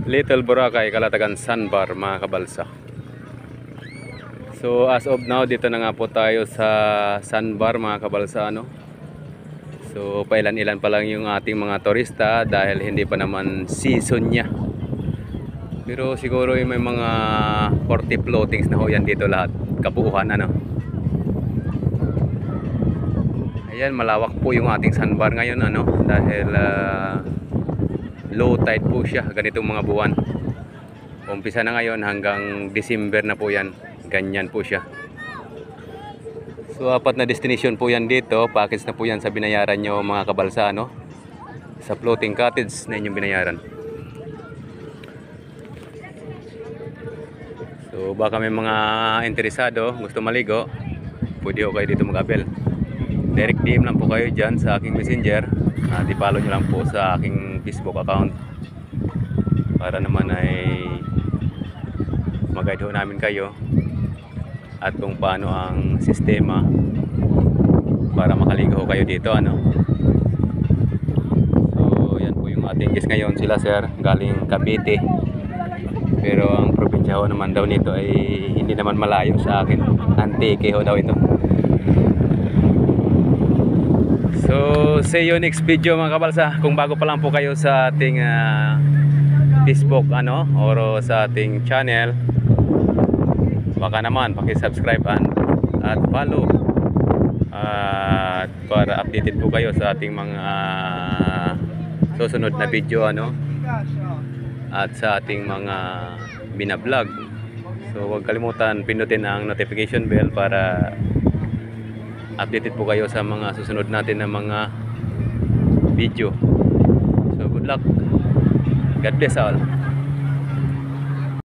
Little Boracay, Calatagan Sandbar mga kabalsa. So as of now, dito na nga po tayo sa Sandbar mga kabalsa, ano. So pailan-ilan pa lang yung ating mga turista dahil hindi pa naman season niya. Pero siguro may mga 40 floatings na ho yan dito lahat, kabuuan, ano. Ayan, malawak po yung ating Sandbar ngayon, ano, dahil low tide po siya, ganitong mga buwan. Umpisa na ngayon hanggang December na po yan, ganyan po siya. So 4 na destination po yan dito, package na po yan sa binayaran nyo mga kabalsa, no? Sa floating cottage na inyong binayaran. So baka may mga interesado, gusto maligo, pwede ho kayo dito mag-abel. Direct DM lang po kayo dyan sa aking messenger. I-follow nyo lang po sa aking Facebook account para naman ay mag-guide ho namin kayo at kung paano ang sistema para makaligo kayo dito, ano. So yan po yung ating guest ngayon, sila sir galing Cavite, pero ang probinsya ho naman daw nito ay hindi naman malayo sa akin, Antique ho daw ito. So see you next video mga kabalsa. Kung bago pa lang po kayo sa ating Facebook, ano, or sa ating channel, baka naman paki-subscribe at follow at para updated po kayo sa ating mga susunod na video, ano, at sa ating mga binablog. So huwag kalimutan pindutin ang notification bell para updated po kayo sa mga susunod natin na mga video. So good luck. God bless all.